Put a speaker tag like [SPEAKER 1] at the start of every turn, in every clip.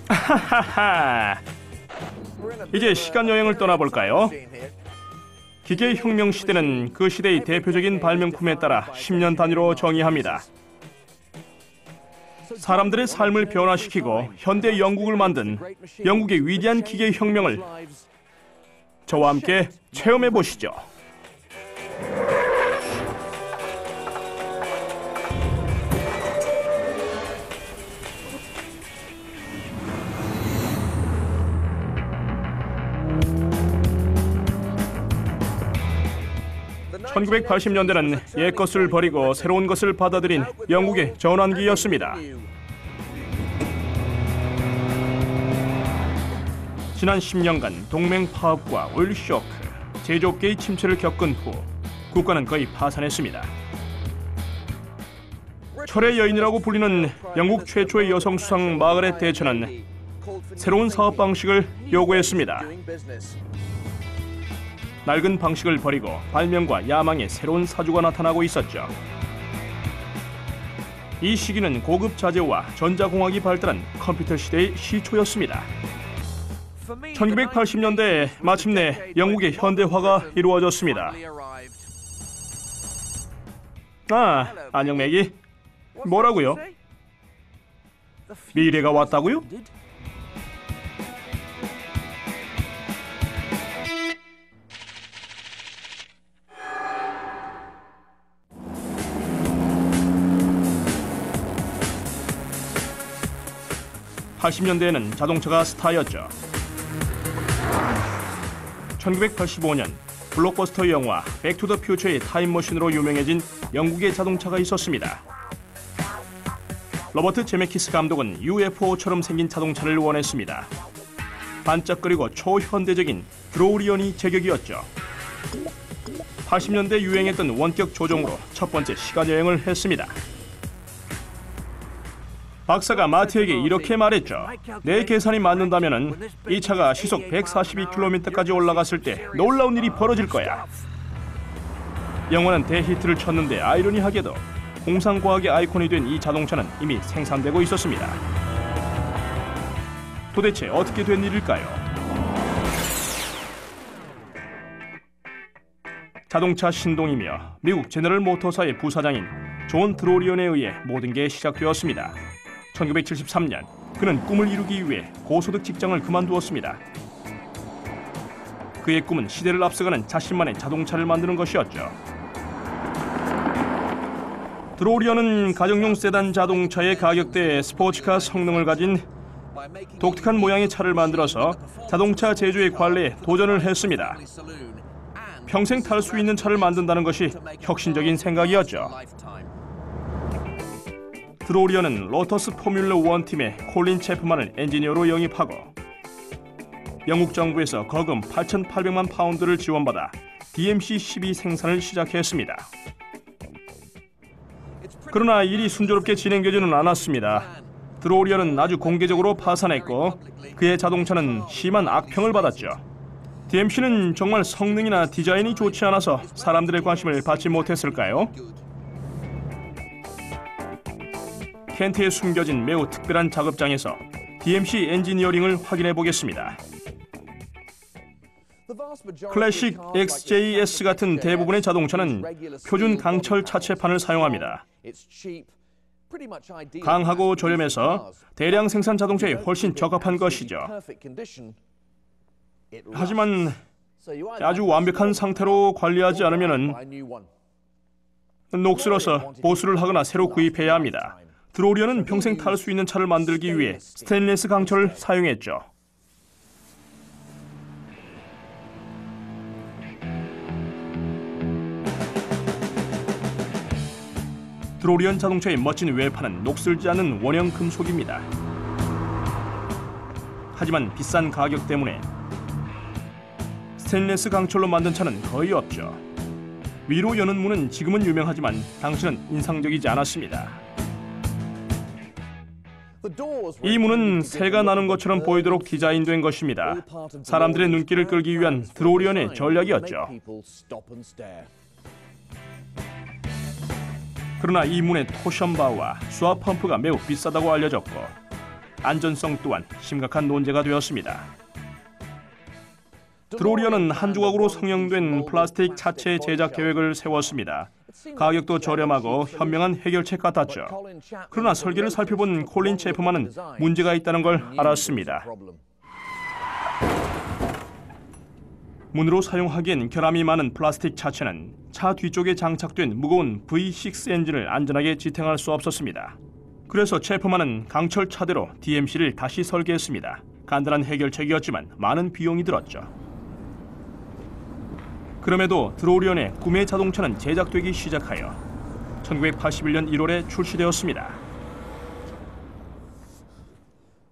[SPEAKER 1] 하하하. 이제 시간여행을 떠나볼까요? 기계혁명 시대는 그 시대의 대표적인 발명품에 따라 10년 단위로 정의합니다. 사람들의 삶을 변화시키고 현대 영국을 만든 영국의 위대한 기계혁명을 저와 함께 체험해 보시죠. (1980년대는) 옛것을 버리고 새로운 것을 받아들인 영국의 전환기였습니다. 지난 10년간 동맹 파업과 오일 쇼크, 제조업계의 침체를 겪은 후 국가는 거의 파산했습니다. 철의 여인이라고 불리는 영국 최초의 여성 수상 마가렛 대처는 새로운 사업 방식을 요구했습니다. 낡은 방식을 버리고 발명과 야망의 새로운 사주가 나타나고 있었죠. 이 시기는 고급 자재와 전자공학이 발달한 컴퓨터 시대의 시초였습니다. 1980년대에 마침내 영국의 현대화가 이루어졌습니다. 아, 안녕 맥이. 뭐라고요? 미래가 왔다고요? (80년대에는) 자동차가 스타였죠. 1985년 블록버스터 영화 백 투 더 퓨처의 타임머신으로 유명해진 영국의 자동차가 있었습니다. 로버트 제메키스 감독은 UFO처럼 생긴 자동차를 원했습니다. 반짝거리고 초현대적인 드로리언이 제격이었죠. 80년대 유행했던 원격 조종으로 첫 번째 시간여행을 했습니다. 박사가 마트에게 이렇게 말했죠. 내 계산이 맞는다면 이 차가 시속 142km까지 올라갔을 때 놀라운 일이 벌어질 거야. 영화는 대히트를 쳤는데 아이러니하게도 공상과학의 아이콘이 된 이 자동차는 이미 생산되고 있었습니다. 도대체 어떻게 된 일일까요? 자동차 신동이며 미국 제너럴 모터사의 부사장인 존 드로리언에 의해 모든 게 시작되었습니다. 1973년 그는 꿈을 이루기 위해 고소득 직장을 그만두었습니다. 그의 꿈은 시대를 앞서가는 자신만의 자동차를 만드는 것이었죠. 드로리언은 가정용 세단 자동차의 가격대에 스포츠카 성능을 가진 독특한 모양의 차를 만들어서 자동차 제조의 관리에 도전을 했습니다. 평생 탈 수 있는 차를 만든다는 것이 혁신적인 생각이었죠. 드로리언은 로터스 포뮬러 1 팀의 콜린 체프만을 엔지니어로 영입하고 영국 정부에서 거금 8,800만 파운드를 지원받아 DMC-12 생산을 시작했습니다. 그러나 일이 순조롭게 진행되지는 않았습니다. 드로리언은 아주 공개적으로 파산했고 그의 자동차는 심한 악평을 받았죠. DMC는 정말 성능이나 디자인이 좋지 않아서 사람들의 관심을 받지 못했을까요? 켄트에 숨겨진 매우 특별한 작업장에서 DMC 엔지니어링을 확인해 보겠습니다. 클래식 XJS 같은 대부분의 자동차는 표준 강철 차체판을 사용합니다. 강하고 저렴해서 대량 생산 자동차에 훨씬 적합한 것이죠. 하지만 아주 완벽한 상태로 관리하지 않으면 녹슬어서 보수를 하거나 새로 구입해야 합니다. 드로리언은 평생 탈 수 있는 차를 만들기 위해 스테인리스 강철을 사용했죠. 드로리언 자동차의 멋진 외판은 녹슬지 않는 원형 금속입니다. 하지만 비싼 가격 때문에 스테인리스 강철로 만든 차는 거의 없죠. 위로 여는 문은 지금은 유명하지만 당시는 인상적이지 않았습니다. 이 문은 새가 나는 것처럼 보이도록 디자인된 것입니다. 사람들의 눈길을 끌기 위한 드로리언의 전략이었죠. 그러나 이 문의 토션바와 수압 펌프가 매우 비싸다고 알려졌고 안전성 또한 심각한 논제가 되었습니다. 드로리언은 한 조각으로 성형된 플라스틱 차체 제작 계획을 세웠습니다. 가격도 저렴하고 현명한 해결책 같았죠. 그러나 설계를 살펴본 콜린 체프만은 문제가 있다는 걸 알았습니다. 문으로 사용하기엔 결함이 많은 플라스틱 차체는 차 뒤쪽에 장착된 무거운 V6 엔진을 안전하게 지탱할 수 없었습니다. 그래서 체프만은 강철 차대로 DMC를 다시 설계했습니다. 간단한 해결책이었지만 많은 비용이 들었죠. 그럼에도 드로리언의 구매 자동차는 제작되기 시작하여 1981년 1월에 출시되었습니다.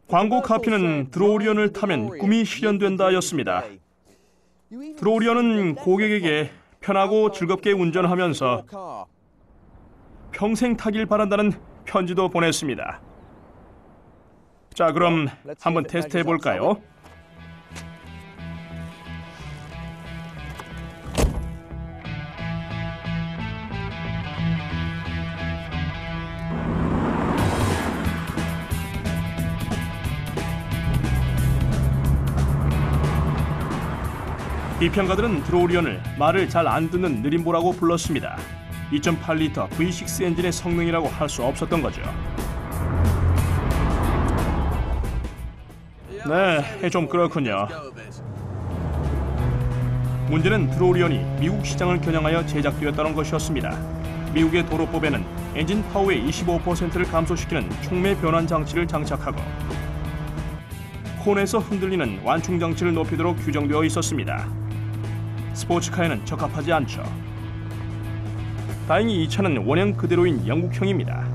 [SPEAKER 1] 광고 카피는 드로리언을 타면 꿈이 실현된다였습니다. 드로리언은 고객에게 편하고 즐겁게 운전하면서 평생 타길 바란다는 편지도 보냈습니다. 자, 그럼 한번 테스트해 볼까요? 비평가들은 드로리언을 말을 잘 안 듣는 느림보라고 불렀습니다. 2.8리터 V6 엔진의 성능이라고 할 수 없었던 거죠. 네, 좀 그렇군요. 문제는 드로리언이 미국 시장을 겨냥하여 제작되었다는 것이었습니다. 미국의 도로법에는 엔진 파워의 25%를 감소시키는 촉매 변환 장치를 장착하고 콘에서 흔들리는 완충 장치를 높이도록 규정되어 있었습니다. 스포츠카에는 적합하지 않죠. 다행히 이 차는 원형 그대로인 영국형입니다.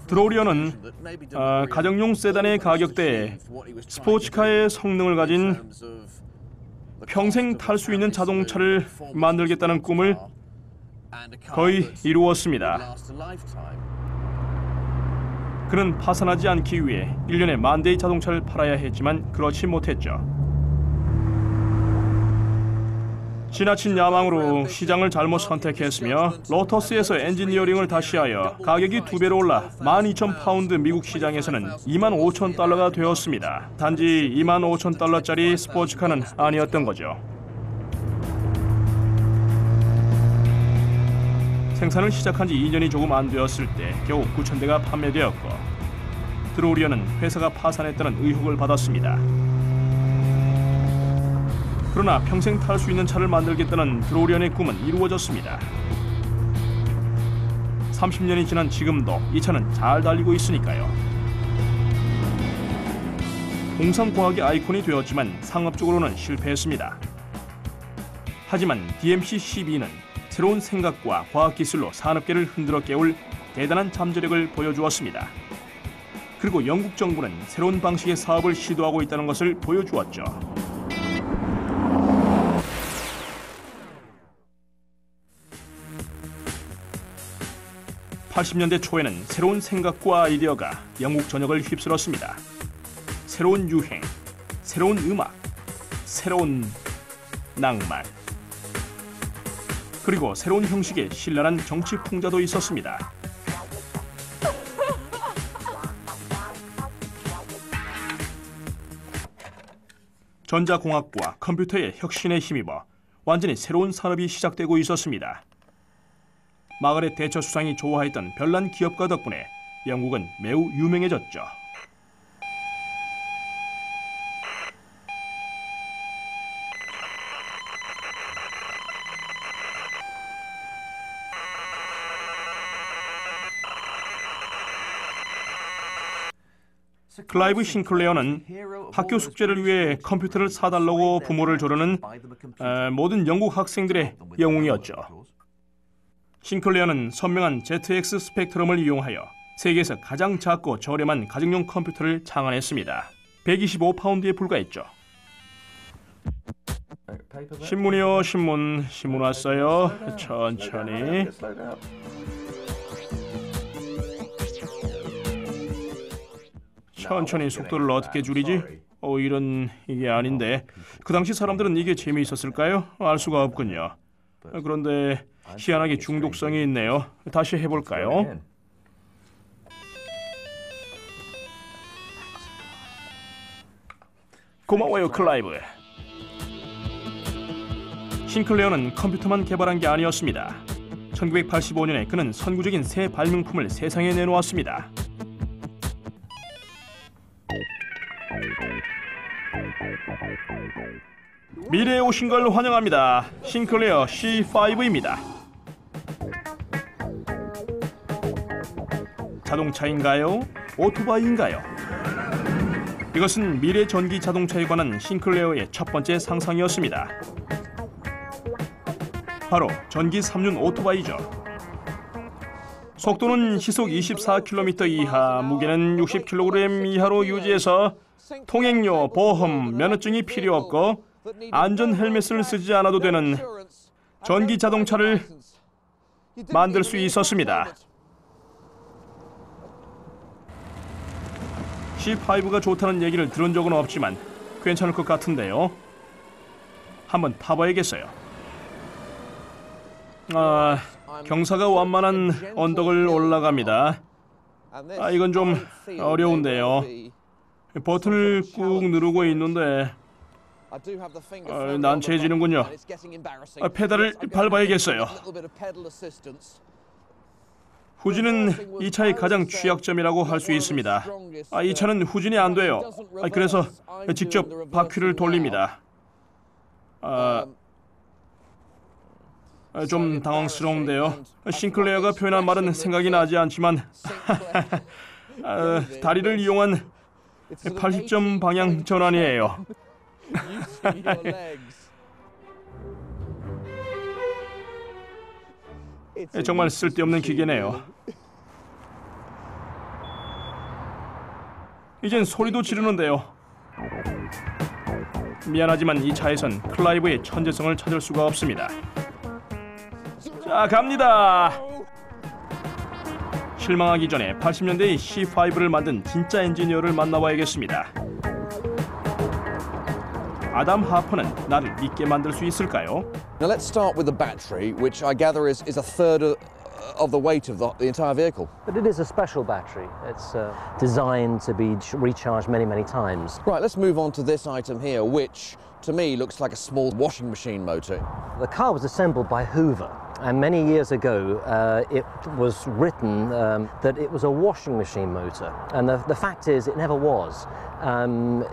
[SPEAKER 1] 드로리언은 가정용 세단의 가격대에 스포츠카의 성능을 가진 평생 탈 수 있는 자동차를 만들겠다는 꿈을 거의 이루었습니다. 그는 파산하지 않기 위해 1년에 10,000대의 자동차를 팔아야 했지만 그렇지 못했죠. 지나친 야망으로 시장을 잘못 선택했으며 로터스에서 엔지니어링을 다시하여 가격이 2배로 올라 12,000파운드 미국 시장에서는 25,000달러가 되었습니다. 단지 25,000달러짜리 스포츠카는 아니었던 거죠. 생산을 시작한 지 2년이 조금 안 되었을 때 겨우 9,000대가 판매되었고 드로리언은 회사가 파산했다는 의혹을 받았습니다. 그러나 평생 탈 수 있는 차를 만들겠다는 드로리언의 꿈은 이루어졌습니다. 30년이 지난 지금도 이 차는 잘 달리고 있으니까요. 공상과학의 아이콘이 되었지만 상업적으로는 실패했습니다. 하지만 DMC-12는 새로운 생각과 과학기술로 산업계를 흔들어 깨울 대단한 잠재력을 보여주었습니다. 그리고 영국 정부는 새로운 방식의 사업을 시도하고 있다는 것을 보여주었죠. (80년대) 초에는 새로운 생각과 아이디어가 영국 전역을 휩쓸었습니다. 새로운 유행, 새로운 음악, 새로운 낭만, 그리고 새로운 형식의 신랄한 정치 풍자도 있었습니다. 전자공학부와 컴퓨터의 혁신에 힘입어 완전히 새로운 산업이 시작되고 있었습니다. 마가렛 대처 수상이 좋아했던 별난 기업가 덕분에 영국은 매우 유명해졌죠. 클라이브 싱클레어는 학교 숙제를 위해 컴퓨터를 사달라고 부모를 조르는 모든 영국 학생들의 영웅이었죠. 싱클레어는 선명한 ZX 스펙트럼을 이용하여 세계에서 가장 작고 저렴한 가정용 컴퓨터를 창안했습니다. 125파운드에 불과했죠. 신문이요, 신문 왔어요. 천천히. 천천히 속도를 어떻게 줄이지? 이게 아닌데. 그 당시 사람들은 이게 재미있었을까요? 알 수가 없군요. 그런데 희한하게 중독성이 있네요. 다시 해볼까요? 고마워요, 클라이브. 싱클레어는 컴퓨터만 개발한 게 아니었습니다. 1985년에 그는 선구적인 새 발명품을 세상에 내놓았습니다. 미래에 오신 걸 환영합니다. 싱클레어 C5입니다. 자동차인가요? 오토바이인가요? 이것은 미래 전기 자동차에 관한 싱클레어의 첫 번째 상상이었습니다. 바로 전기 3륜 오토바이죠. 속도는 시속 24km 이하, 무게는 60kg 이하로 유지해서 통행료, 보험, 면허증이 필요 없고 안전 헬멧을 쓰지 않아도 되는 전기 자동차를 만들 수 있었습니다. C5가 좋다는 얘기를 들은 적은 없지만 괜찮을 것 같은데요. 한번 타봐야겠어요. 경사가 완만한 언덕을 올라갑니다. 이건 좀 어려운데요. 버튼을 꾹 누르고 있는데 난처해지는군요. 페달을 밟아야겠어요. 후진은 이 차의 가장 취약점이라고 할 수 있습니다. 이 차는 후진이 안 돼요. 그래서 직접 바퀴를 돌립니다. 좀 당황스러운데요. 싱클레어가 표현한 말은 생각이 나지 않지만 다리를 이용한 80점 방향 전환이에요. 정말 쓸데없는 기계네요. 이젠 소리도 지르는데요. 미안하지만 이 차에선 클라이브의 천재성을 찾을 수가 없습니다. 자, 갑니다. 실망하기 전에 80년대의 C5를 만든 진짜 엔지니어를 만나봐야겠습니다. 아담 하퍼는 나를 믿게 만들 수 있을까요?
[SPEAKER 2] Now let's start with the battery, which I gather is a third of the weight of the entire vehicle.
[SPEAKER 3] But it is a special battery. It's designed to be recharged many, many times.
[SPEAKER 2] Right, let's move on to this item here, which to me looks like a small washing machine motor.
[SPEAKER 3] The car was assembled by Hoover, and many years ago it was written that it was a washing machine motor, and the fact is it never was.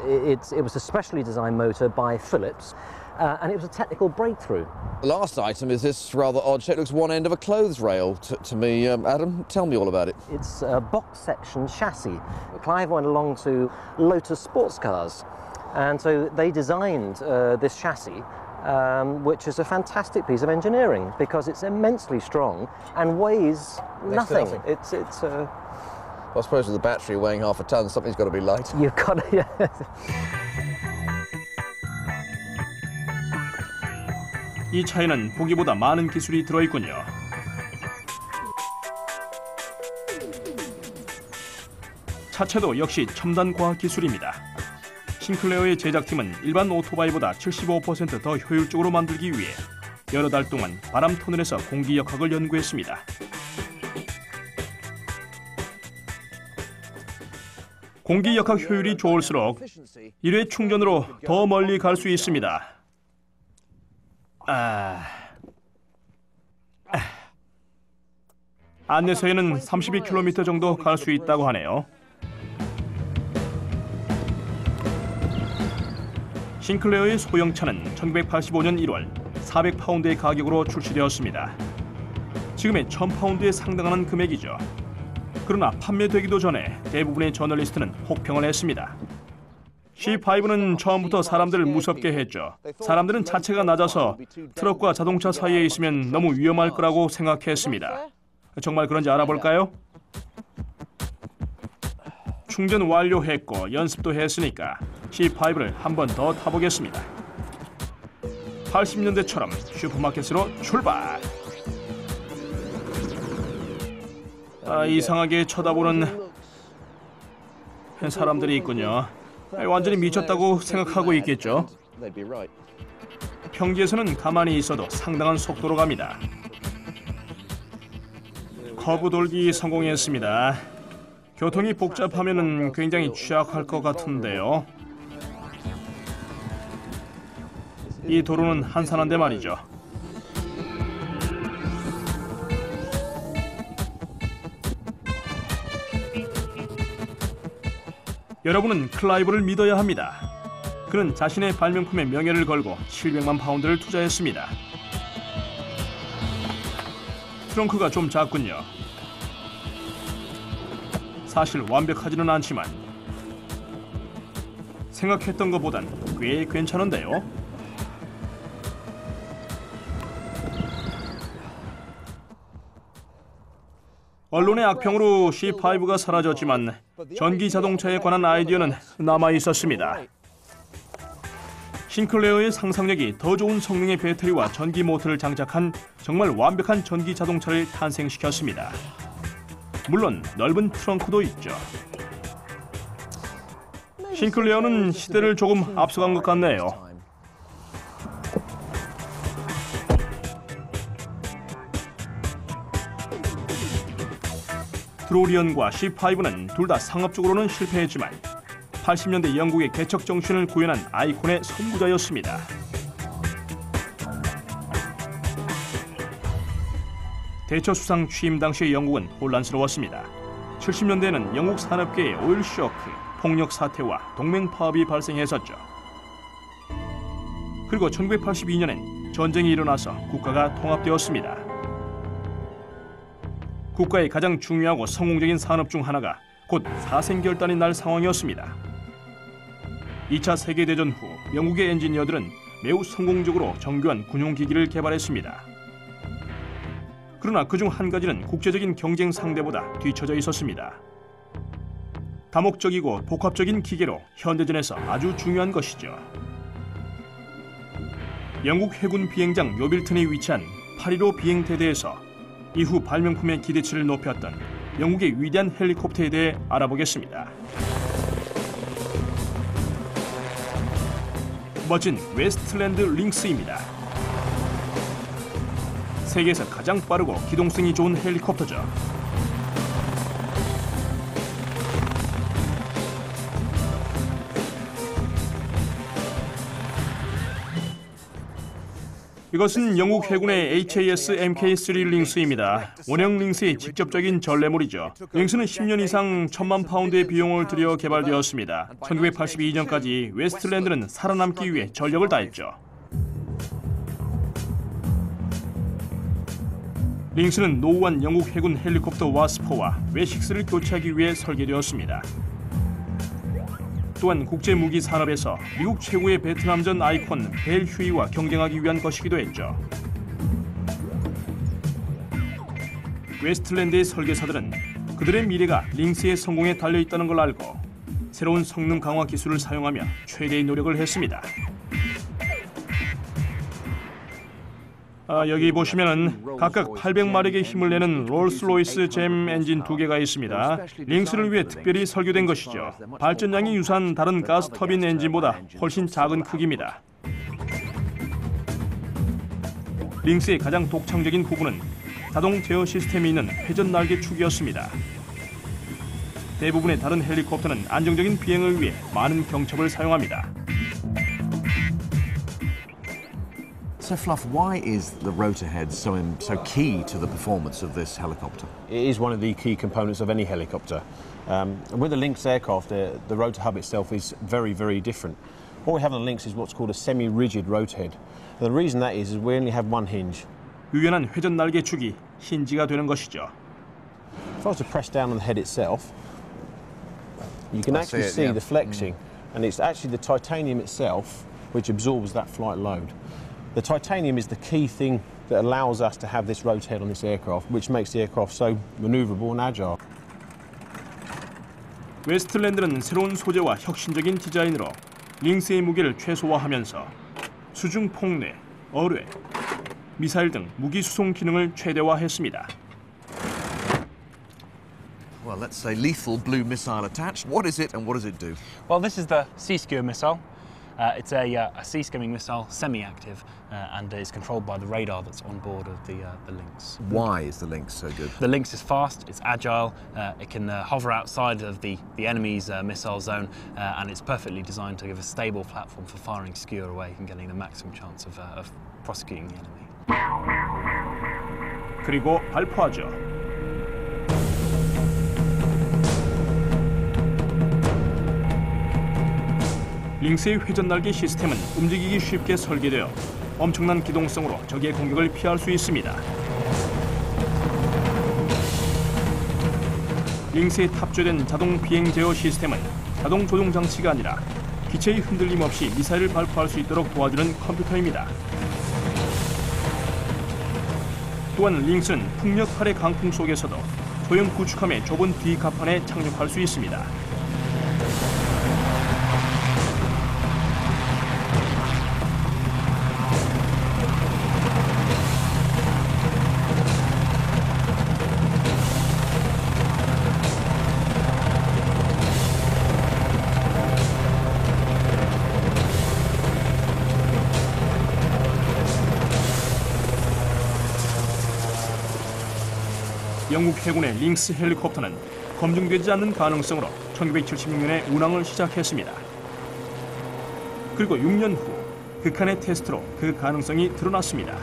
[SPEAKER 3] It was a specially designed motor by Philips, and it was a technical breakthrough.
[SPEAKER 2] The last item is this rather odd shape. It looks one end of a clothes rail to me. Adam, tell me all about it.
[SPEAKER 3] It's a box section chassis. Clive went along to Lotus sports cars, and so they designed this chassis, which is a fantastic piece of engineering because it's immensely strong and weighs nothing. It's
[SPEAKER 2] I suppose with the battery weighing half a ton, something's got to be light.
[SPEAKER 3] You've got to, yeah.
[SPEAKER 1] 이 차에는 보기보다 많은 기술이 들어있군요. 차체도 역시 첨단 과학 기술입니다. 싱클레어의 제작팀은 일반 오토바이보다 75% 더 효율적으로 만들기 위해 여러 달 동안 바람 터널에서 공기 역학을 연구했습니다. 공기 역학 효율이 좋을수록 1회 충전으로 더 멀리 갈 수 있습니다. 안내서에는 32km 정도 갈 수 있다고 하네요. 싱클레어의 소형차는 1985년 1월 400파운드의 가격으로 출시되었습니다. 지금의 1000파운드에 상당한 금액이죠. 그러나 판매되기도 전에 대부분의 저널리스트는 혹평을 했습니다. C5는 처음부터 사람들을 무섭게 했죠. 사람들은 차체가 낮아서 트럭과 자동차 사이에 있으면 너무 위험할 거라고 생각했습니다. 정말 그런지 알아볼까요? 충전 완료했고 연습도 했으니까 C5를 한 번 더 타보겠습니다. 80년대처럼 슈퍼마켓으로 출발! 이상하게 쳐다보는 사람들이 있군요. 완전히 미쳤다고 생각하고 있겠죠. 평지에서는 가만히 있어도 상당한 속도로 갑니다. 커브 돌기 성공했습니다. 교통이 복잡하면 굉장히 취약할 것 같은데요. 이 도로는 한산한데 말이죠. 여러분은 클라이브를 믿어야 합니다. 그는 자신의 발명품에 명예를 걸고 700만 파운드를 투자했습니다. 트렁크가 좀 작군요. 사실 완벽하지는 않지만 생각했던 것보단 꽤 괜찮은데요. 언론의 악평으로 C5가 사라졌지만 전기 자동차에 관한 아이디어는 남아 있었습니다. 싱클레어의 상상력이 더 좋은 성능의 배터리와 전기 모터를 장착한 정말 완벽한 전기 자동차를 탄생시켰습니다. 물론 넓은 트렁크도 있죠. 싱클레어는 시대를 조금 앞서간 것 같네요. 드로리언과 C5는 둘 다 상업적으로는 실패했지만 80년대 영국의 개척 정신을 구현한 아이콘의 선구자였습니다. 대처 수상 취임 당시의 영국은 혼란스러웠습니다. 70년대에는 영국 산업계에 오일 쇼크, 폭력 사태와 동맹 파업이 발생했었죠. 그리고 1982년엔 전쟁이 일어나서 국가가 통합되었습니다. 국가의 가장 중요하고 성공적인 산업 중 하나가 곧 사생결단이 날 상황이었습니다. 2차 세계대전 후 영국의 엔지니어들은 매우 성공적으로 정교한 군용기기를 개발했습니다. 그러나 그중 한 가지는 국제적인 경쟁 상대보다 뒤처져 있었습니다. 다목적이고 복합적인 기계로 현대전에서 아주 중요한 것이죠. 영국 해군 비행장 요빌튼에 위치한 8.15 비행대대에서 이후 발명품의 기대치를 높였던 영국의 위대한 헬리콥터에 대해 알아보겠습니다. 멋진 웨스틀랜드 링스입니다. 세계에서 가장 빠르고 기동성이 좋은 헬리콥터죠. 이것은 영국 해군의 HAS MK3 링스입니다. 원형 링스의 직접적인 전래물이죠. 링스는 10년 이상 1,000만 파운드의 비용을 들여 개발되었습니다. 1982년까지 웨스틀랜드는 살아남기 위해 전력을 다했죠. 링스는 노후한 영국 해군 헬리콥터 와스퍼와 웨식스를 교체하기 위해 설계되었습니다. 또한 국제무기 산업에서 미국 최고의 베트남전 아이콘 벨 휴이와 경쟁하기 위한 것이기도 했죠. 웨스틀랜드의 설계사들은 그들의 미래가 링스의 성공에 달려있다는 걸 알고 새로운 성능 강화 기술을 사용하며 최대의 노력을 했습니다. 여기 보시면은 각각 800마력의 힘을 내는 롤스로이스 잼 엔진 2개가 있습니다. 링스를 위해 특별히 설계된 것이죠. 발전량이 유사한 다른 가스 터빈 엔진보다 훨씬 작은 크기입니다. 링스의 가장 독창적인 부분은 자동 제어 시스템이 있는 회전 날개 축이었습니다. 대부분의 다른 헬리콥터는 안정적인 비행을 위해 많은 경첩을 사용합니다.
[SPEAKER 4] So Fluff, why is the rotor head so key to the performance of this helicopter?
[SPEAKER 5] It is one of the key components of any helicopter. With the Lynx aircraft, the rotor hub itself is very, very different. What we have on the Lynx is what's called a semi-rigid rotor head. And the reason that is we only have one hinge.
[SPEAKER 1] 유연한 회전 날개 축이 힌지가 되는 것이죠.
[SPEAKER 5] If I was to press down on the head itself, you can actually see the flexing, and it's actually the titanium itself which absorbs that flight load. The titanium is the key thing that allows us to have this rotor head on this aircraft, which makes the aircraft so maneuverable and agile.
[SPEAKER 1] 웨스틀랜드는 새로운 소재와 혁신적인 디자인으로 링스의 무게를 최소화하면서 수중 폭내, 어뢰, 미사일 등 무기 수송 기능을 최대화했습니다.
[SPEAKER 4] Well, let's say lethal blue missile attached. What is it and what does it do?
[SPEAKER 6] Well, this is the Sea Skewer missile. It's a sea-skimming missile, semi-active, and is controlled by the radar that's on board of the Lynx.
[SPEAKER 4] Why is the Lynx so good?
[SPEAKER 6] The Lynx is fast, it's agile, it can hover outside of the enemy's missile zone, and it's perfectly designed to give a stable platform for firing skewer away and getting the maximum chance of prosecuting the enemy.
[SPEAKER 1] 그리고 발포하죠. 링스의 회전 날개 시스템은 움직이기 쉽게 설계되어 엄청난 기동성으로 적의 공격을 피할 수 있습니다. 링스에 탑재된 자동 비행 제어 시스템은 자동 조종 장치가 아니라 기체의 흔들림 없이 미사일을 발포할 수 있도록 도와주는 컴퓨터입니다. 또한 링스는 풍력팔의 강풍 속에서도 소형 구축함의 좁은 뒤 갑판에 착륙할 수 있습니다. 영국 해군의 링스 헬리콥터는 검증되지 않는 가능성으로 1976년에 운항을 시작했습니다. 그리고 6년 후 극한의 테스트로 그 가능성이 드러났습니다.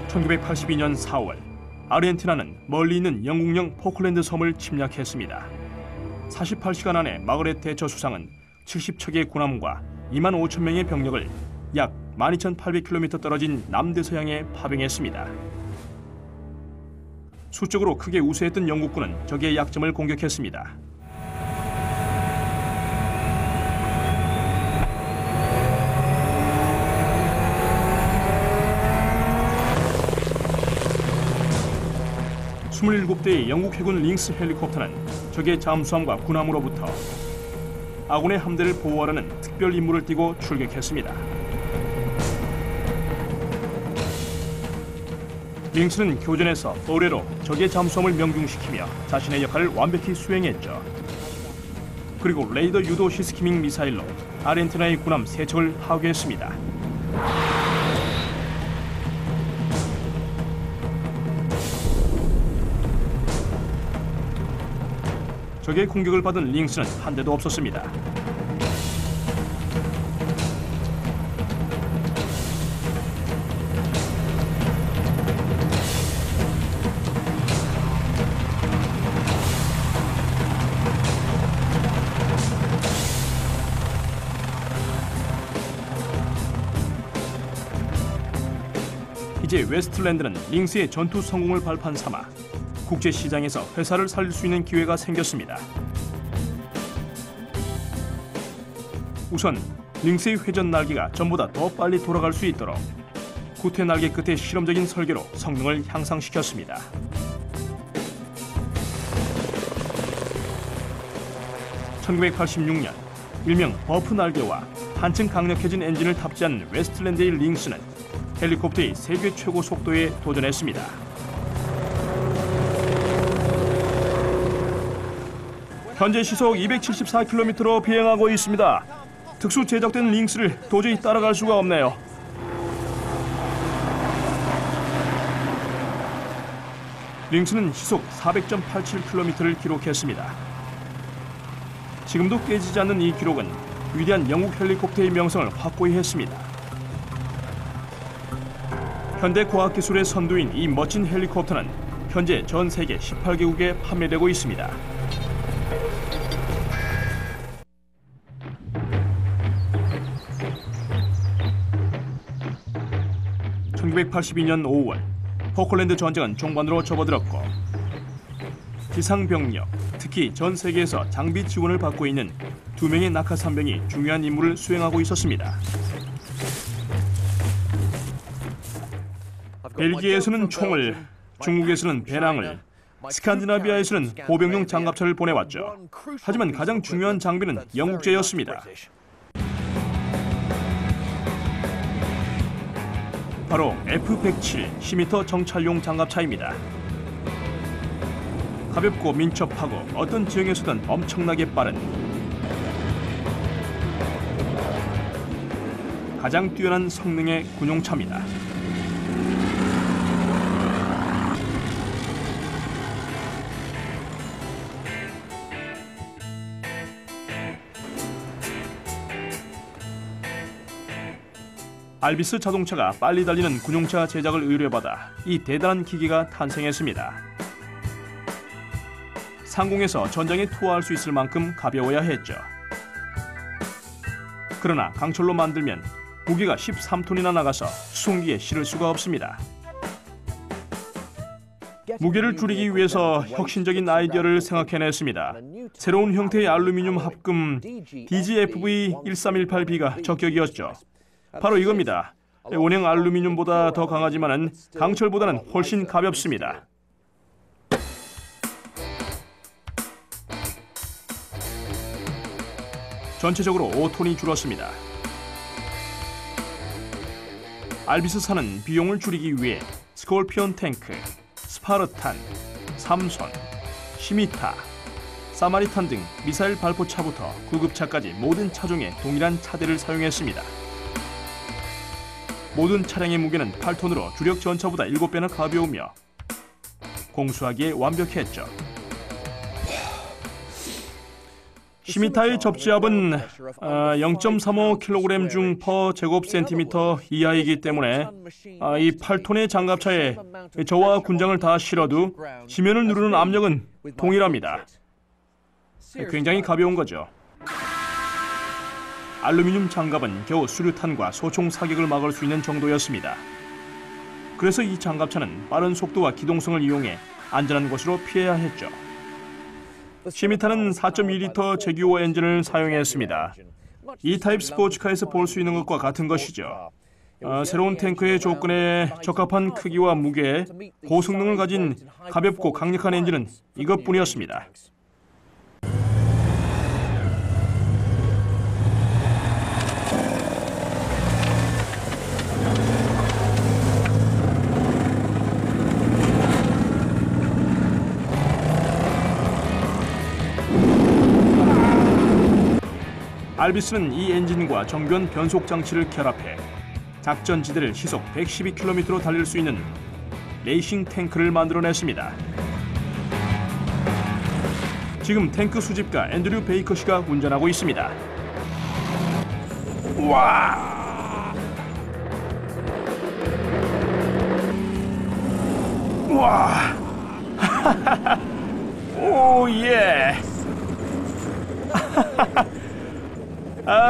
[SPEAKER 1] 1982년 4월 아르헨티나는 멀리 있는 영국령 포클랜드 섬을 침략했습니다. 48시간 안에 마그렛 대처 수상은 70척의 군함과 2만 5천 명의 병력을 약 12,800km 떨어진 남대서양에 파병했습니다. 수적으로 크게 우세했던 영국군은 적의 약점을 공격했습니다. (27대의) 영국 해군 링스 헬리콥터는 적의 잠수함과 군함으로부터 아군의 함대를 보호하려는 특별 임무를 띠고 출격했습니다. 링스는 교전에서 어뢰로 적의 잠수함을 명중시키며 자신의 역할을 완벽히 수행했죠. 그리고 레이더 유도 시스키밍 미사일로 아르헨티나의 군함 3척을 파괴했습니다. 적의 공격을 받은 링스는 한 대도 없었습니다. 이제 웨스틀랜드는 링스의 전투 성공을 발판 삼아 국제시장에서 회사를 살릴 수 있는 기회가 생겼습니다. 우선 링스의 회전 날개가 전보다 더 빨리 돌아갈 수 있도록 구태 날개 끝의 실험적인 설계로 성능을 향상시켰습니다. (1986년) 일명 버프 날개와 한층 강력해진 엔진을 탑재한 웨스틀랜드의 링스는 헬리콥터의 세계 최고 속도에 도전했습니다. 현재 시속 274km로 비행하고 있습니다. 특수 제작된 링스를 도저히 따라갈 수가 없네요. 링스는 시속 400.87km를 기록했습니다. 지금도 깨지지 않는 이 기록은 위대한 영국 헬리콥터의 명성을 확고히 했습니다. 현대 과학기술의 선두인 이 멋진 헬리콥터는 현재 전 세계 18개국에 판매되고 있습니다. (1982년 5월) 포클랜드 전쟁은 종반으로 접어들었고 지상병력, 특히 전 세계에서 장비 지원을 받고 있는 2명의 낙하산병이 중요한 임무를 수행하고 있었습니다. 벨기에에서는 총을, 중국에서는 배낭을, 스칸디나비아에서는 보병용 장갑차를 보내왔죠. 하지만 가장 중요한 장비는 영국제였습니다. 바로 F-107 10m 정찰용 장갑차입니다. 가볍고 민첩하고 어떤 지형에서든 엄청나게 빠른 가장 뛰어난 성능의 군용차입니다. 알비스 자동차가 빨리 달리는 군용차 제작을 의뢰받아 이 대단한 기계가 탄생했습니다. 상공에서 전장에 투하할 수 있을 만큼 가벼워야 했죠. 그러나 강철로 만들면 무게가 13톤이나 나가서 수송기에 실을 수가 없습니다. 무게를 줄이기 위해서 혁신적인 아이디어를 생각해냈습니다. 새로운 형태의 알루미늄 합금 DGFV1318B가 적격이었죠. 바로 이겁니다. 원형 알루미늄보다 더 강하지만 강철보다는 훨씬 가볍습니다. 전체적으로 5톤이 줄었습니다. 알비스사는 비용을 줄이기 위해 스콜피온 탱크, 스파르탄, 삼손, 시미타, 사마리탄 등 미사일 발포차부터 구급차까지 모든 차종에 동일한 차대를 사용했습니다. 모든 차량의 무게는 8톤으로 주력 전차보다 7배나 가벼우며 공수하기에 완벽했죠. 시미타의 접지압은 0.35kg 중 per 제곱센티미터 이하이기 때문에 이 8톤의 장갑차에 저와 군장을 다 실어도 지면을 누르는 압력은 동일합니다. 굉장히 가벼운 거죠. 알루미늄 장갑은 겨우 수류탄과 소총 사격을 막을 수 있는 정도였습니다. 그래서 이 장갑차는 빠른 속도와 기동성을 이용해 안전한 곳으로 피해야 했죠. 시미타는 4.2리터 제규어 엔진을 사용했습니다. E-타입 스포츠카에서 볼 수 있는 것과 같은 것이죠. 새로운 탱크의 조건에 적합한 크기와 무게, 고성능을 가진 가볍고 강력한 엔진은 이것뿐이었습니다. 알비스는 이 엔진과 정변 변속 장치를 결합해 작전지대를 시속 112km로 달릴 수 있는 레이싱 탱크를 만들어냈습니다. 지금 탱크 수집가 앤드류 베이커 씨가 운전하고 있습니다. 와! 와! 오 예!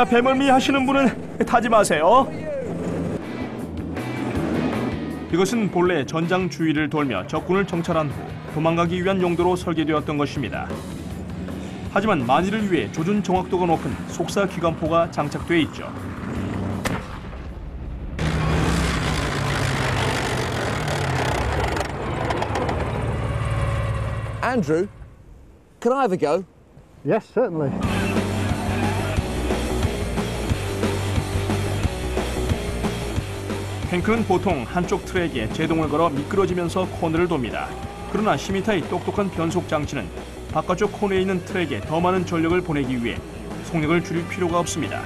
[SPEAKER 1] 배멀미 하시는 분은 타지 마세요. 이것은 본래 전장 주위를 돌며 적군을 정찰한 후 도망가기 위한 용도로 설계되었던 것입니다. 하지만 만일을 위해 조준 정확도가 높은 속사 기관포가 장착돼 있죠.
[SPEAKER 2] Andrew, can I have a go?
[SPEAKER 7] Yes, certainly.
[SPEAKER 1] 탱크는 보통 한쪽 트랙에 제동을 걸어 미끄러지면서 코너를 돕니다. 그러나 시미타의 똑똑한 변속 장치는 바깥쪽 코너에 있는 트랙에 더 많은 전력을 보내기 위해 속력을 줄일 필요가 없습니다.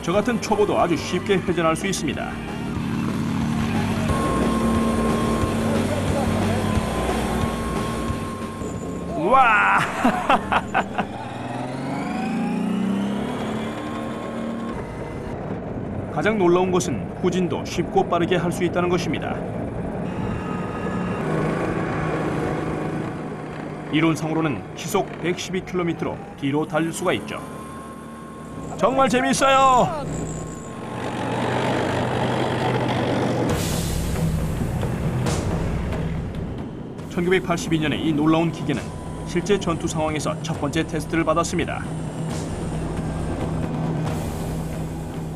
[SPEAKER 1] 저 같은 초보도 아주 쉽게 회전할 수 있습니다. 와! 가장 놀라운 것은 후진도 쉽고 빠르게 할 수 있다는 것입니다. 이론상으로는 시속 112km로 뒤로 달릴 수가 있죠. 정말 재미있어요! (1982년에) 이 놀라운 기계는 실제 전투 상황에서 첫 번째 테스트를 받았습니다.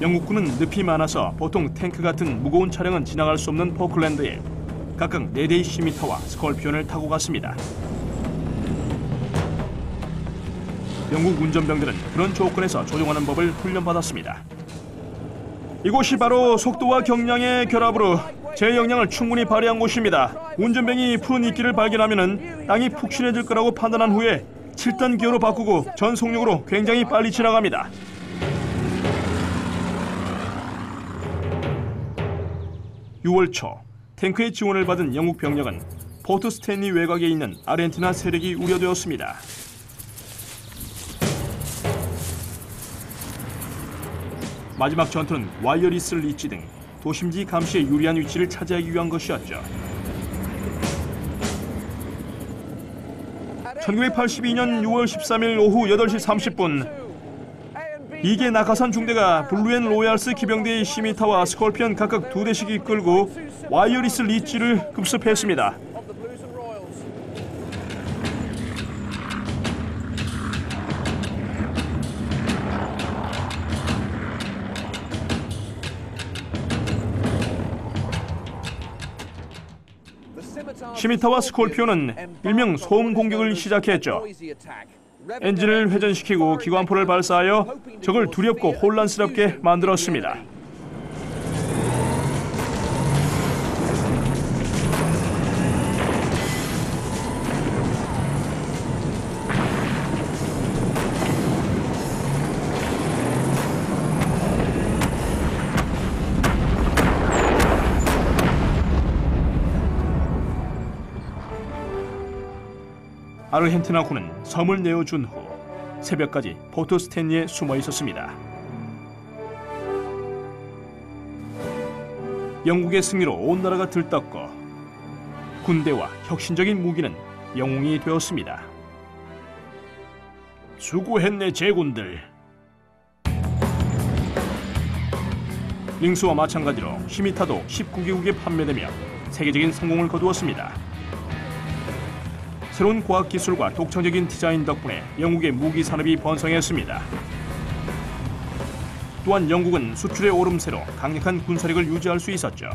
[SPEAKER 1] 영국군은 늪이 많아서 보통 탱크 같은 무거운 차량은 지나갈 수 없는 포클랜드에 각각 4대의 시미타와 스콜피온을 타고 갔습니다. 영국 운전병들은 그런 조건에서 조종하는 법을 훈련받았습니다. 이곳이 바로 속도와 경량의 결합으로 제 역량을 충분히 발휘한 곳입니다. 운전병이 푸른 이끼를 발견하면 땅이 푹신해질 거라고 판단한 후에 7단 기어로 바꾸고 전속력으로 굉장히 빨리 지나갑니다. (6월) 초 탱크의 지원을 받은 영국 병력은 포트 스탠리 외곽에 있는 아르헨티나 세력이 우려되었습니다. 마지막 전투는 와이어리스 리치 등 도심지 감시에 유리한 위치를 차지하기 위한 것이었죠. 1982년 6월 13일 오후 8시 30분 2개 낙하산 중대가 블루앤 로얄스 기병대의 시미타와 스콜피언 각각 2대씩 이끌고 와이어리스 리치를 급습했습니다. 시미타와 스콜피오는 일명 소음 공격을 시작했죠. 엔진을 회전시키고 기관포를 발사하여 적을 두렵고 혼란스럽게 만들었습니다. 아르헨티나군은 섬을 내어준 후 새벽까지 포트 스탠리에 숨어 있었습니다. 영국의 승리로 온 나라가 들떴고 군대와 혁신적인 무기는 영웅이 되었습니다. 수고했네 제군들. 링스와 마찬가지로 시미타도 19개국에 판매되며 세계적인 성공을 거두었습니다. 새로운 과학기술과 독창적인 디자인 덕분에 영국의 무기 산업이 번성했습니다. 또한 영국은 수출의 오름세로 강력한 군사력을 유지할 수 있었죠.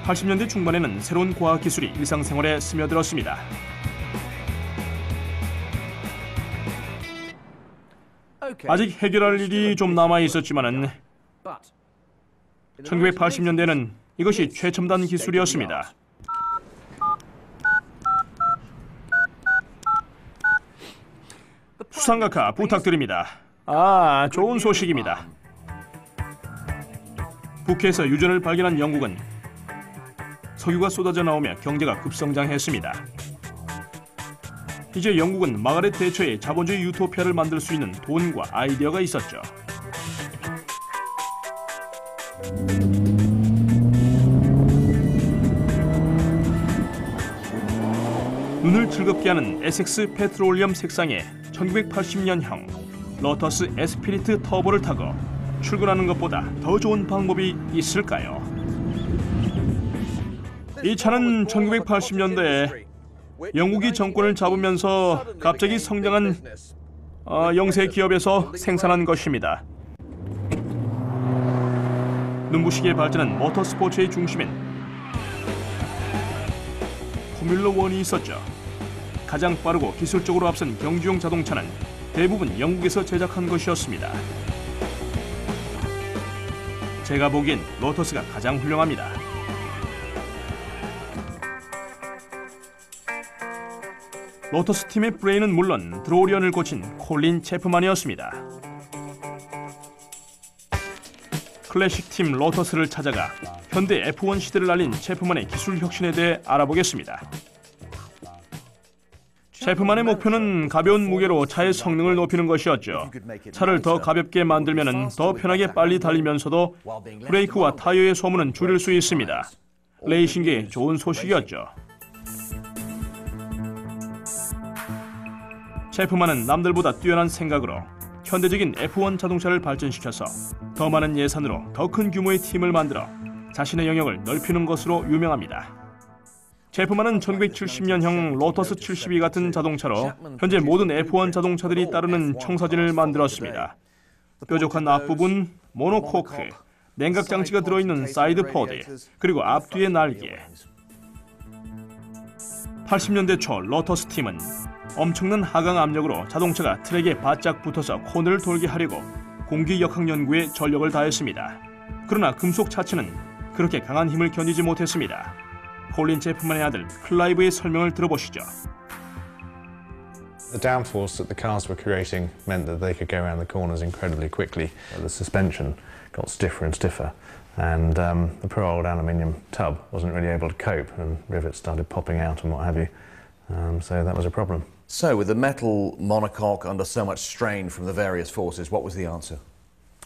[SPEAKER 1] 80년대 중반에는 새로운 과학기술이 일상생활에 스며들었습니다. 아직 해결할 일이 좀 남아있었지만 1980년대에는 이것이 최첨단 기술이었습니다. 수상각하 부탁드립니다. 좋은 소식입니다. 북해에서 유전을 발견한 영국은 석유가 쏟아져 나오며 경제가 급성장했습니다. 이제 영국은 마가렛 대처의 자본주의 유토피아를 만들 수 있는 돈과 아이디어가 있었죠. 눈을 즐겁게 하는 에섹스 페트롤리엄 색상의 1980년형 로터스 에스피리트 터보를 타고 출근하는 것보다 더 좋은 방법이 있을까요? 이 차는 1980년대에 영국이 정권을 잡으면서 갑자기 성장한 영세 기업에서 생산한 것입니다. 눈부시게 발전한 모터스포츠의 중심엔 포뮬러 1이 있었죠. 가장 빠르고 기술적으로 앞선 경주용 자동차는 대부분 영국에서 제작한 것이었습니다. 제가 보기엔 로터스가 가장 훌륭합니다. 로터스 팀의 브레인은 물론 드로리언을 고친 콜린 체프만이었습니다. 클래식 팀 로터스를 찾아가 현대 F1 시대를 알린 체프만의 기술 혁신에 대해 알아보겠습니다. 체프만의 목표는 가벼운 무게로 차의 성능을 높이는 것이었죠. 차를 더 가볍게 만들면 더 편하게 빨리 달리면서도 브레이크와 타이어의 소모는 줄일 수 있습니다. 레이싱계에 좋은 소식이었죠. 체프만은 남들보다 뛰어난 생각으로 현대적인 F1 자동차를 발전시켜서 더 많은 예산으로 더 큰 규모의 팀을 만들어 자신의 영역을 넓히는 것으로 유명합니다. 체프만은 1970년형 로터스 72 같은 자동차로 현재 모든 F1 자동차들이 따르는 청사진을 만들었습니다. 뾰족한 앞부분, 모노코크, 냉각장치가 들어있는 사이드 포드, 그리고 앞뒤의 날개. 80년대 초 로터스 팀은 엄청난 하강 압력으로 자동차가 트랙에 바짝 붙어서 코너를 돌게 하려고 공기 역학 연구에 전력을 다했습니다. 그러나 금속 차체는 그렇게 강한 힘을 견디지 못했습니다. 콜린 제프만의 아들 클라이브의 설명을 들어보시죠.
[SPEAKER 7] The downforce that the cars were creating meant that they could go around the corners incredibly quickly. The suspension got stiffer and stiffer, and the poor old aluminium tub wasn't really able to cope, and rivets started popping out and what have you. So that was a problem.
[SPEAKER 4] So, with the metal monocoque under so much strain from the various forces, what was the answer?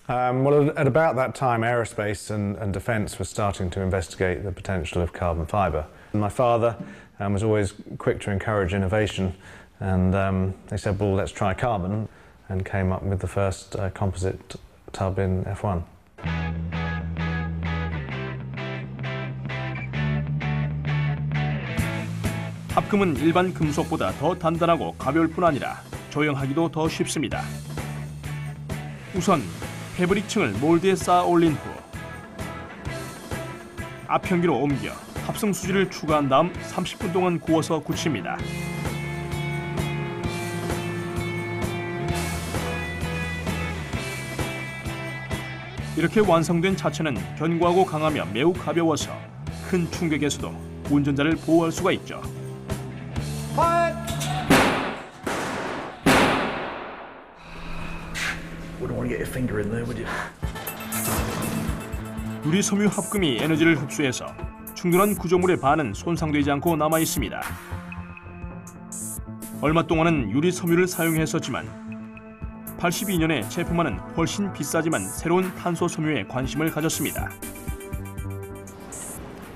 [SPEAKER 7] Well, at about that time, aerospace and defence was starting to investigate the potential of carbon fibre. My father was always quick to encourage innovation, and they said, well, let's try carbon, and came up with the first composite tub in F1.
[SPEAKER 1] 합금은 일반 금속보다 더 단단하고 가벼울 뿐 아니라 조형하기도 더 쉽습니다. 우선 패브릭층을 몰드에 쌓아 올린 후 앞평기로 옮겨 합성 수지를 추가한 다음 30분 동안 구워서 굳힙니다. 이렇게 완성된 차체는 견고하고 강하며 매우 가벼워서 큰 충격에서도 운전자를 보호할 수가 있죠. 유리 섬유 합금이 에너지를 흡수해서 충돌한 구조물의 반은 손상되지 않고 남아 있습니다. 얼마 동안은 유리 섬유를 사용했었지만 82년에 제프만은 훨씬 비싸지만 새로운 탄소 섬유에 관심을 가졌습니다.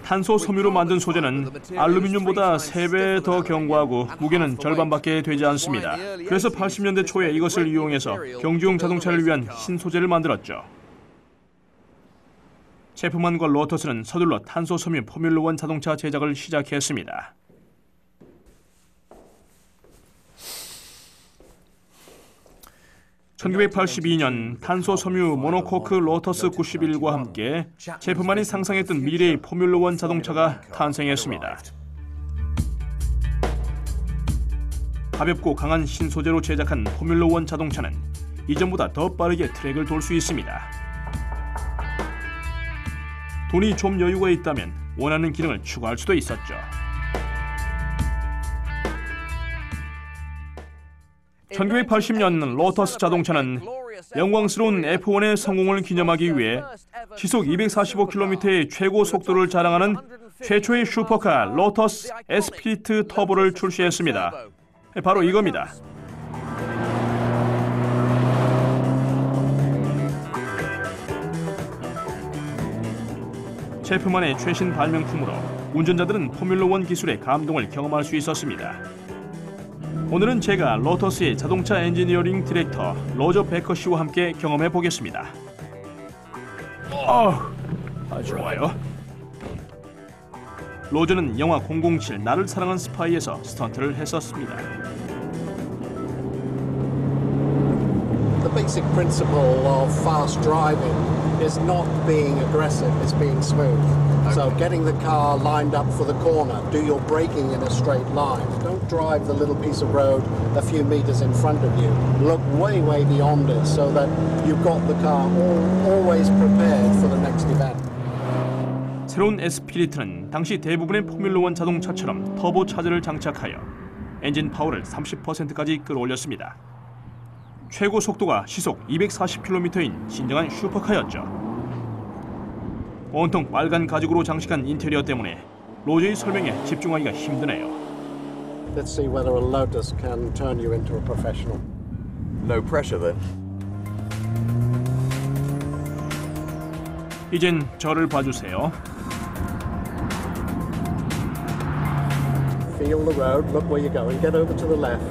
[SPEAKER 1] 탄소 섬유로 만든 소재는 알루미늄보다 3배 더 견고하고 무게는 절반밖에 되지 않습니다. 그래서 80년대 초에 이것을 이용해서 경주용 자동차를 위한 신소재를 만들었죠. 제프만과 로터스는 서둘러 탄소 섬유 포뮬러1 자동차 제작을 시작했습니다. 1982년 탄소 섬유 모노코크 로터스 91과 함께 제프만이 상상했던 미래의 포뮬러1 자동차가 탄생했습니다. 가볍고 강한 신소재로 제작한 포뮬러1 자동차는 이전보다 더 빠르게 트랙을 돌 수 있습니다. 돈이 좀 여유가 있다면 원하는 기능을 추가할 수도 있었죠. 1980년 로터스 자동차는 영광스러운 F1의 성공을 기념하기 위해 시속 245km의 최고 속도를 자랑하는 최초의 슈퍼카 로터스 에스피리트 터보를 출시했습니다. 바로 이겁니다. 제프만의 최신 발명품으로 운전자들은 포뮬러1 기술의 감동을 경험할 수 있었습니다. 오늘은 제가 로터스의 자동차 엔지니어링 디렉터 로저 베커 씨와 함께 경험해 보겠습니다. 아주 좋아요. 로저는 영화 007 나를 사랑한 스파이에서 스턴트를 했었습니다.
[SPEAKER 8] The basic principle of fast driving is not being aggressive, it's being smooth. So getting the car lined up for the corner, do your braking in a straight line. Don't drive the little piece of road a few meters in front of you. Look way, way beyond it so that you've got the car always prepared for the next event.
[SPEAKER 1] 새로운 에스피리트는 당시 대부분의 포뮬러1 자동차처럼 터보 차저를 장착하여 엔진 파워를 30%까지 끌어올렸습니다. 최고 속도가 시속 240km인 진정한 슈퍼카였죠. 온통 빨간 가죽으로 장식한 인테리어 때문에 로저의 설명에 집중하기가 힘드네요.
[SPEAKER 8] Let's see whether a Lotus can turn you into a professional.
[SPEAKER 4] No pressure then.
[SPEAKER 1] 이젠 저를 봐주세요.
[SPEAKER 8] Feel the road, look where you're going, get over to the left.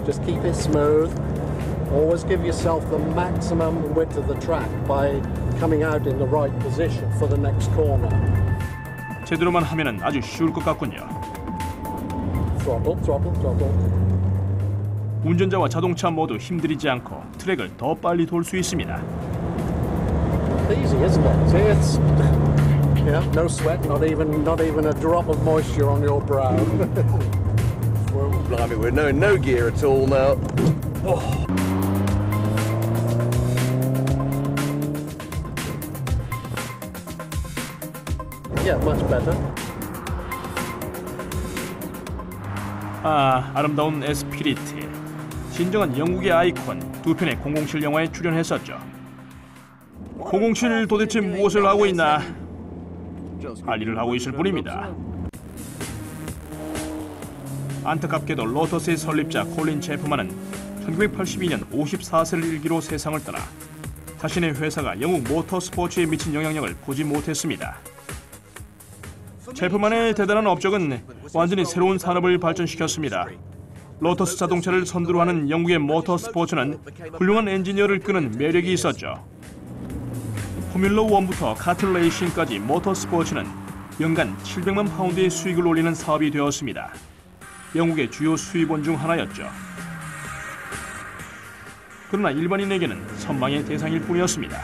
[SPEAKER 8] Just keep it smooth. Always give yourself the maximum width of the track by coming out in the right position for the next corner.
[SPEAKER 1] 제대로만 하면은 아주 쉬울 것 같군요.
[SPEAKER 8] Throttle, throttle, throttle.
[SPEAKER 1] 운전자와 자동차 모두 힘들이지 않고 트랙을 더 빨리 돌 수 있습니다.
[SPEAKER 8] Easy, isn't it? See, it's yeah, no sweat, not even a drop of moisture on your brow.
[SPEAKER 2] Blimey, we're in no gear at all now.
[SPEAKER 8] Yeah, much better.
[SPEAKER 1] 아, 아름다운 에스피리트. 진정한 영국의 아이콘. 두 편의 007 영화에 출연했었죠. 007 도대체 무엇을 하고 있나? 할 일을 하고 있을 뿐입니다. 안타깝게도 로터스의 설립자 콜린 체프만은 1982년 54세를 일기로 세상을 떠나 자신의 회사가 영국 모터스포츠에 미친 영향력을 보지 못했습니다. 체프만의 대단한 업적은 완전히 새로운 산업을 발전시켰습니다. 로터스 자동차를 선두로 하는 영국의 모터스포츠는 훌륭한 엔지니어를 끄는 매력이 있었죠. 포뮬러 1부터 카트 레이싱까지 모터스포츠는 연간 700만 파운드의 수익을 올리는 사업이 되었습니다. 영국의 주요 수입원 중 하나였죠. 그러나 일반인에게는 선망의 대상일 뿐이었습니다.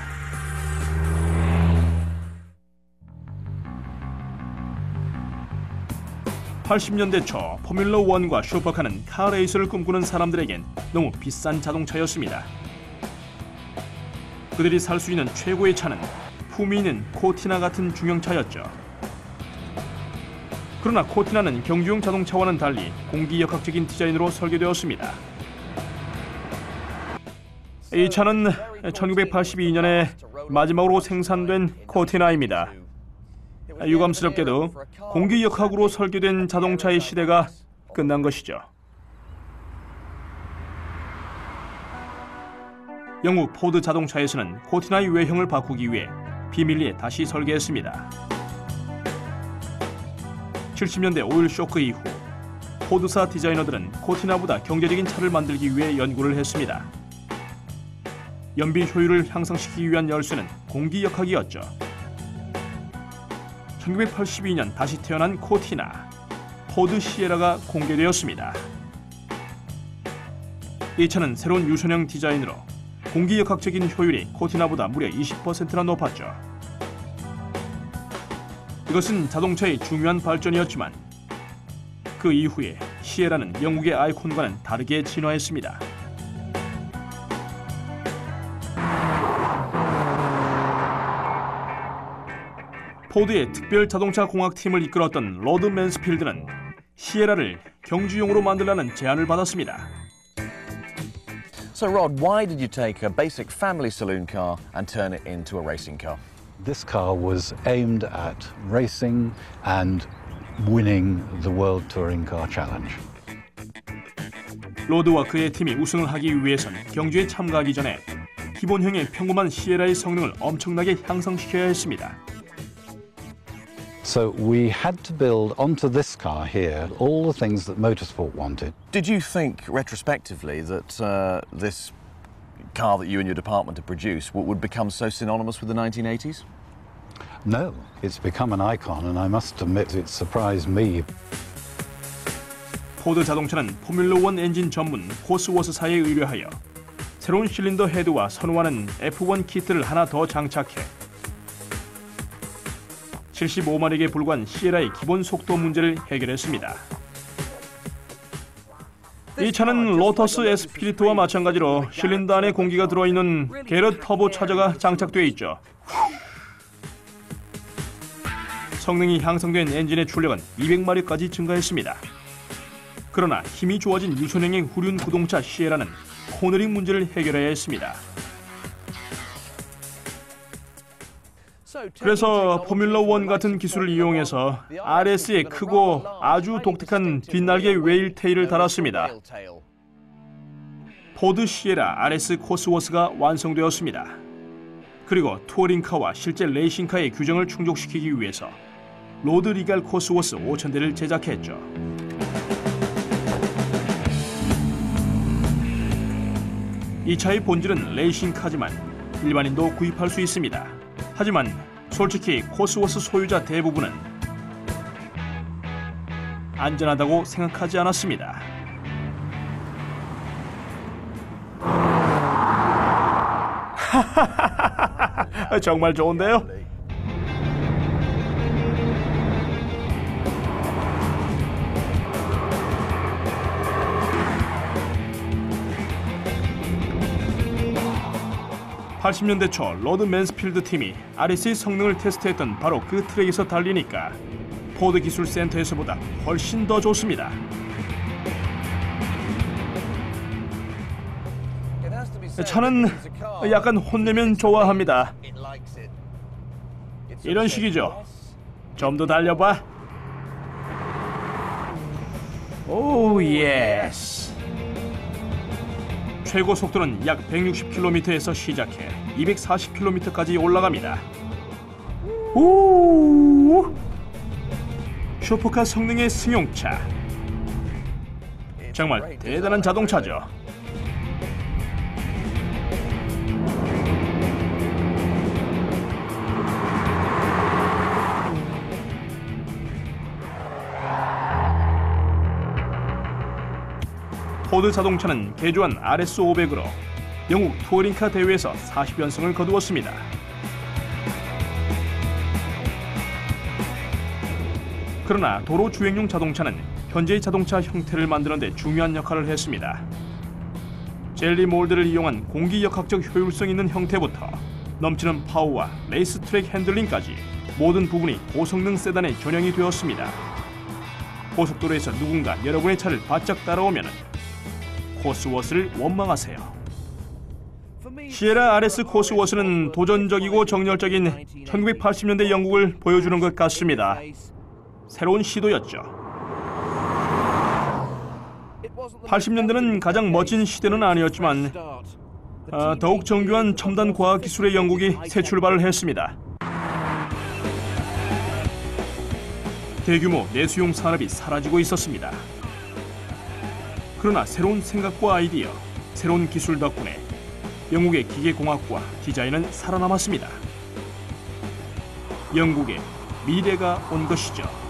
[SPEAKER 1] (80년대) 초 포뮬러 1과 슈퍼카는 카레이스를 꿈꾸는 사람들에겐 너무 비싼 자동차였습니다. 그들이 살 수 있는 최고의 차는 품위 있는 코티나 같은 중형차였죠. 그러나 코티나는 경주용 자동차와는 달리 공기역학적인 디자인으로 설계되었습니다. 이 차는 1982년에 마지막으로 생산된 코티나입니다. 유감스럽게도 공기역학으로 설계된 자동차의 시대가 끝난 것이죠. 영국 포드 자동차에서는 코티나의 외형을 바꾸기 위해 비밀리에 다시 설계했습니다. 70년대 오일 쇼크 이후 포드사 디자이너들은 코티나보다 경제적인 차를 만들기 위해 연구를 했습니다. 연비 효율을 향상시키기 위한 열쇠는 공기역학이었죠. 1982년 다시 태어난 코티나, 포드 시에라가 공개되었습니다. 이 차는 새로운 유선형 디자인으로 공기역학적인 효율이 코티나보다 무려 20%나 높았죠. 이것은 자동차의 중요한 발전이었지만 그 이후에 시에라는 영국의 아이콘과는 다르게 진화했습니다. 포드의 특별 자동차 공학팀을 이끌었던 로드 맨스필드는 시에라를 경주용으로 만들라는 제안을 받았습니다.
[SPEAKER 4] So Rod, why did you take a basic family saloon car and turn it into a racing car?
[SPEAKER 9] This car was aimed at racing and winning the World Touring Car Challenge.
[SPEAKER 1] 로드와 그의 팀이 우승을 하기 위해선 경주에 참가하기 전에 기본형의 평범한 시에라의 성능을 엄청나게 향상시켜야 했습니다.
[SPEAKER 9] So we had to build onto this car here all the things that motorsport wanted.
[SPEAKER 4] Did you think retrospectively that this car that you and your department have produced would become so synonymous with the 1980s?
[SPEAKER 9] No, it's become an icon and I must admit it surprised me.
[SPEAKER 1] 포드 자동차는 포뮬러 1 엔진 전문 코스워스사에 의뢰하여 새로운 실린더 헤드와 선호하는 F1 키트를 하나 더 장착해 75마력에 불과한 시에라의 기본 속도 문제를 해결했습니다. 이 차는 로터스 에스피리트와 마찬가지로 실린더 안에 공기가 들어있는 게럿 터보 차저가 장착되어 있죠. 성능이 향상된 엔진의 출력은 200마력까지 증가했습니다. 그러나 힘이 좋아진 유선형의 후륜 구동차 시에라는 코너링 문제를 해결해야 했습니다. 그래서 포뮬러 1 같은 기술을 이용해서 RS에 크고 아주 독특한 뒷날개 웨일 테일을 달았습니다. 포드 시에라 RS 코스워스가 완성되었습니다. 그리고 투어링카와 실제 레이싱카의 규정을 충족시키기 위해서 로드 리갈 코스워스 5000대를 제작했죠. 이 차의 본질은 레이싱카지만 일반인도 구입할 수 있습니다. 하지만 솔직히 코스워스 소유자 대부분은 안전하다고 생각하지 않았습니다. 정말 좋은데요? 80년대 초 로드 맨스필드 팀이 RS의 성능을 테스트했던 바로 그 트랙에서 달리니까 포드 기술 센터에서보다 훨씬 더 좋습니다. 차는 약간 혼내면 좋아합니다. 이런 식이죠. 좀 더 달려봐. 오 예스. 최고 속도는 약 160km에서 시작해 240km까지 올라갑니다. 오! 슈퍼카 성능의 승용차. 정말 대단한 자동차죠. 포드 자동차는 개조한 RS500으로 영국 투어링카 대회에서 40연승을 거두었습니다. 그러나 도로 주행용 자동차는 현재의 자동차 형태를 만드는 데 중요한 역할을 했습니다. 젤리 몰드를 이용한 공기역학적 효율성 있는 형태부터 넘치는 파워와 레이스 트랙 핸들링까지 모든 부분이 고성능 세단에 전형이 되었습니다. 고속도로에서 누군가 여러분의 차를 바짝 따라오면 코스워스를 원망하세요. 시에라 RS 코스워스는 도전적이고 정열적인 1980년대 영국을 보여주는 것 같습니다. 새로운 시도였죠. 80년대는 가장 멋진 시대는 아니었지만 더욱 정교한 첨단 과학 기술의 영국이 새 출발을 했습니다. 대규모 내수용 산업이 사라지고 있었습니다. 그러나 새로운 생각과 아이디어, 새로운 기술 덕분에 영국의 기계공학과 디자인은 살아남았습니다. 영국의 미래가 온 것이죠.